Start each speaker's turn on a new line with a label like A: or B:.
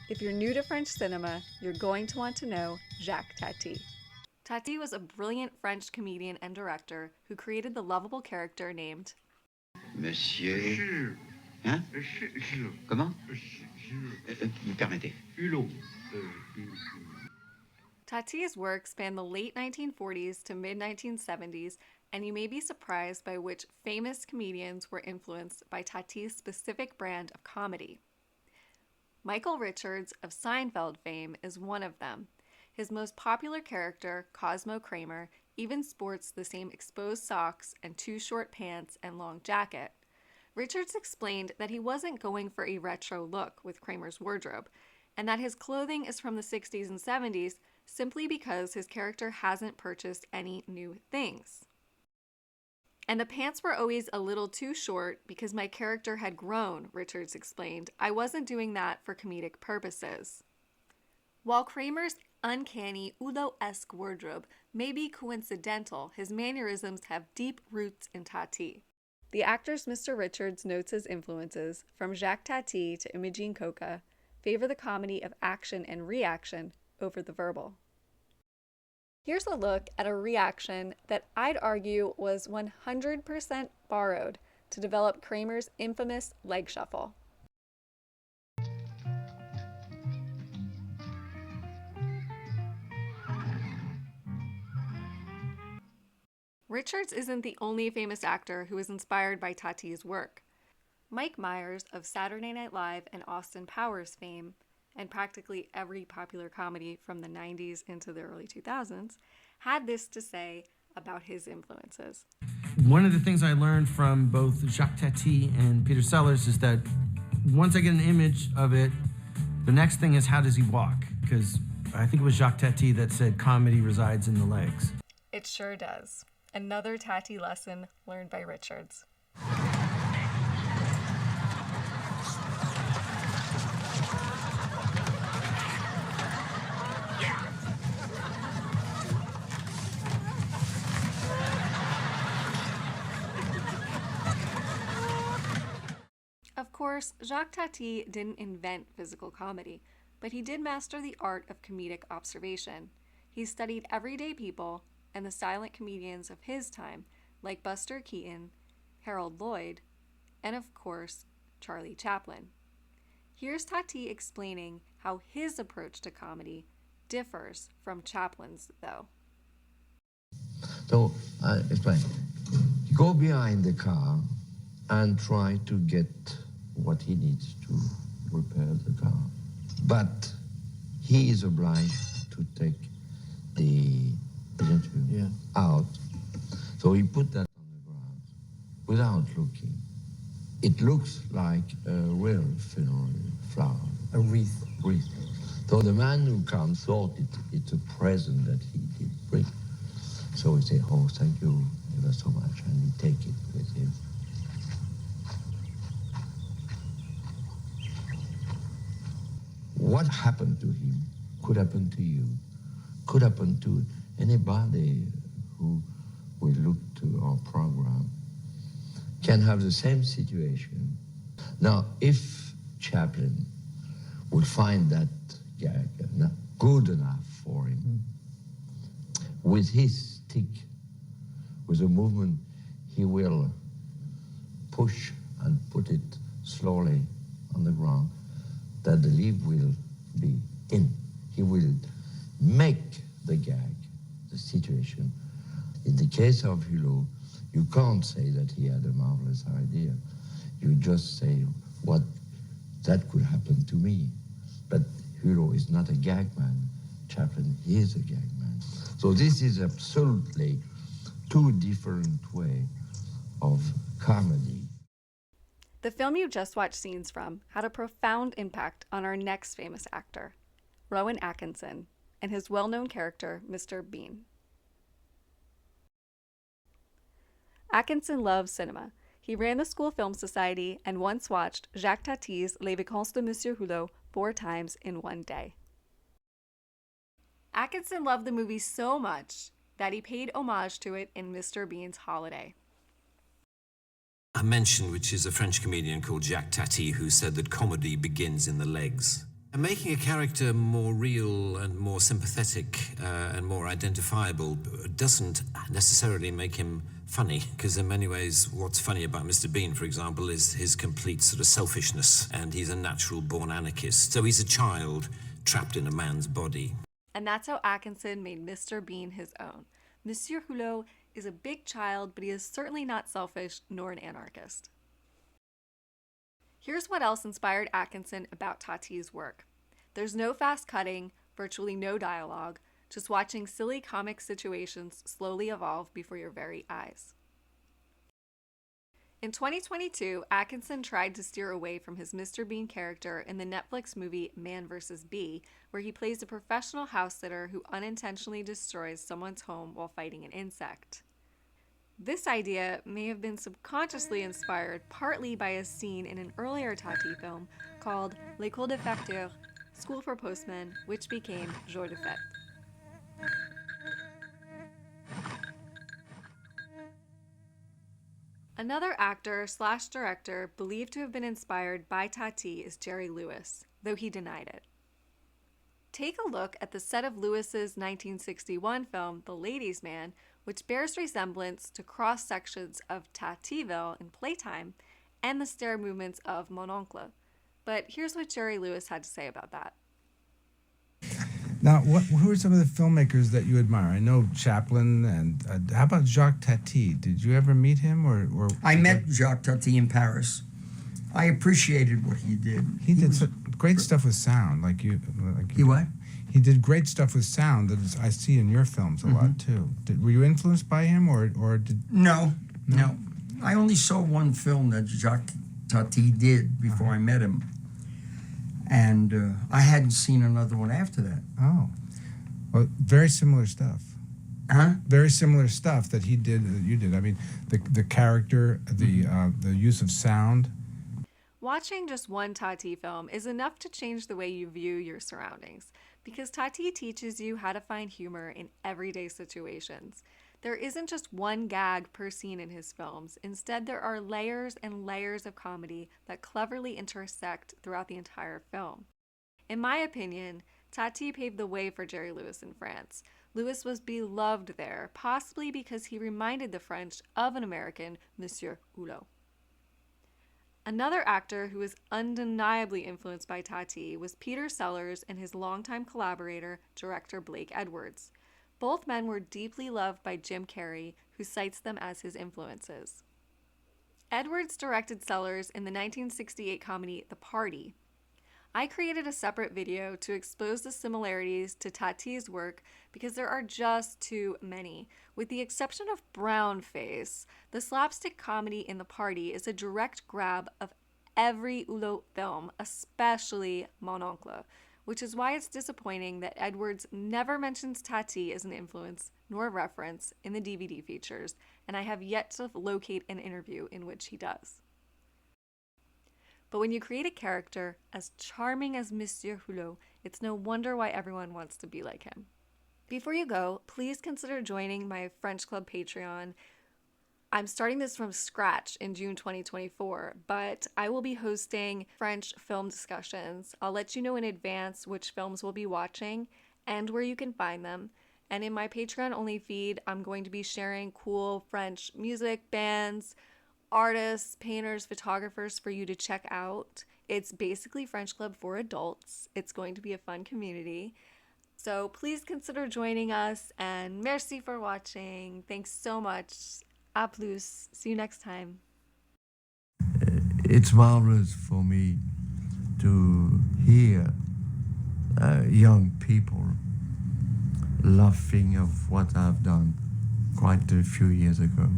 A: If you're new to French cinema, you're going to want to know Jacques Tati. Tati was a brilliant French comedian and director who created the lovable character named
B: Monsieur. Hein? Comment? Vous permettez.
A: Tati's work spanned the late 1940s to mid-1970s, and you may be surprised by which famous comedians were influenced by Tati's specific brand of comedy. Michael Richards of Seinfeld fame is one of them. His most popular character, Cosmo Kramer, even sports the same exposed socks and too short pants and long jacket. Richards explained that he wasn't going for a retro look with Kramer's wardrobe, and that his clothing is from the 60s and 70s simply because his character hasn't purchased any new things. And the pants were always a little too short because my character had grown, Richards explained. I wasn't doing that for comedic purposes. While Kramer's uncanny Udo-esque wardrobe may be coincidental, his mannerisms have deep roots in Tati. The actor's Mr. Richards notes his influences, from Jacques Tati to Imogene Coca, favor the comedy of action and reaction over the verbal. Here's a look at a reaction that I'd argue was 100% borrowed to develop Kramer's infamous leg shuffle. Richards isn't the only famous actor who is inspired by Tati's work. Mike Myers of Saturday Night Live and Austin Powers fame, and practically every popular comedy from the 90s into the early 2000s, had this to say about his influences.
C: One of the things I learned from both Jacques Tati and Peter Sellers is that once I get an image of it, the next thing is how does he walk? Because I think it was Jacques Tati that said comedy resides in the legs.
A: It sure does. Another Tati lesson learned by Richards. Of course, Jacques Tati didn't invent physical comedy, but he did master the art of comedic observation. He studied everyday people and the silent comedians of his time, like Buster Keaton, Harold Lloyd, and of course, Charlie Chaplin. Here's Tati explaining how his approach to comedy differs from Chaplin's, though.
D: So, explain. You go behind the car and try to get what he needs to repair the car. But he is obliged to take the out. So he put that on the ground without looking. It looks like a real funeral flower.
C: A wreath.
D: Wreath. So the man who comes thought it's a present that he did bring. So he said, oh, thank you ever so much, and he take it with him. What happened to him could happen to you, could happen to anybody who will look to our program, can have the same situation. Now, if Chaplin would find that gag good enough for him, with his stick, with a movement, he will push and put it slowly on the ground, that the leaf will be in. He will make the gag, the situation. In the case of Hulot, you can't say that he had a marvelous idea. You just say, what, that could happen to me. But Hulot is not a gag man. Chaplin is a gag man. So this is absolutely two different ways of comedy.
A: The film you just watched scenes from had a profound impact on our next famous actor, Rowan Atkinson, and his well-known character, Mr. Bean. Atkinson loves cinema. He ran the School Film Society and once watched Jacques Tati's Les Vacances de Monsieur Hulot 4 times in one day. Atkinson loved the movie so much that he paid homage to it in Mr. Bean's Holiday.
E: I mentioned, which is a French comedian called Jacques Tati, who said that comedy begins in the legs. And making a character more real and more sympathetic and more identifiable doesn't necessarily make him funny, because in many ways what's funny about Mr. Bean, for example, is his complete sort of selfishness, and he's a natural-born anarchist. So he's a child trapped in a man's body.
A: And that's how Atkinson made Mr. Bean his own. Monsieur Hulot is a big child, but he is certainly not selfish nor an anarchist. Here's what else inspired Atkinson about Tati's work. There's no fast cutting, virtually no dialogue, just watching silly comic situations slowly evolve before your very eyes. In 2022, Atkinson tried to steer away from his Mr. Bean character in the Netflix movie Man vs. Bee, where he plays a professional house sitter who unintentionally destroys someone's home while fighting an insect. This idea may have been subconsciously inspired partly by a scene in an earlier Tati film called L'École des Facteurs, School for Postmen, which became Jour de Fête. Another actor/director believed to have been inspired by Tati is Jerry Lewis, though he denied it. Take a look at the set of Lewis's 1961 film, The Ladies' Man, which bears resemblance to cross-sections of Tativille in Playtime and the stair movements of Mon Oncle. But here's what Jerry Lewis had to say about that.
F: Now, who are some of the filmmakers that you admire? I know Chaplin, and how about Jacques Tati? Did you ever meet him, or
G: I met Jacques Tati in Paris. I appreciated what he did.
F: He did great stuff with sound,
G: He what?
F: He did great stuff with sound that I see in your films a lot too. Were you influenced by him, or did?
G: No. I only saw one film that Jacques Tati did before I met him, and I hadn't seen another one after that.
F: Oh, well, very similar stuff.
G: Huh?
F: Very similar stuff that he did that you did. I mean, the character, the use of sound.
A: Watching just one Tati film is enough to change the way you view your surroundings, because Tati teaches you how to find humor in everyday situations. There isn't just one gag per scene in his films. Instead, there are layers and layers of comedy that cleverly intersect throughout the entire film. In my opinion, Tati paved the way for Jerry Lewis in France. Lewis was beloved there, possibly because he reminded the French of an American, Monsieur Hulot. Another actor who was undeniably influenced by Tati was Peter Sellers and his longtime collaborator, director Blake Edwards. Both men were deeply loved by Jim Carrey, who cites them as his influences. Edwards directed Sellers in the 1968 comedy The Party. I created a separate video to expose the similarities to Tati's work because there are just too many. With the exception of Brown Face, the slapstick comedy in The Party is a direct grab of every Hulot film, especially Mon Oncle, which is why it's disappointing that Edwards never mentions Tati as an influence nor reference in the DVD features, and I have yet to locate an interview in which he does. But when you create a character as charming as Monsieur Hulot, it's no wonder why everyone wants to be like him. Before you go, please consider joining my French Club Patreon. I'm starting this from scratch in June 2024, but I will be hosting French film discussions. I'll let you know in advance which films we'll be watching and where you can find them. And in my Patreon-only feed, I'm going to be sharing cool French music, bands, artists, painters, photographers for you to check out. It's basically French Club for adults. It's going to be a fun community. So please consider joining us, and merci for watching. Thanks so much. A plus. See you next time.
D: It's marvelous for me to hear young people laughing of what I've done quite a few years ago.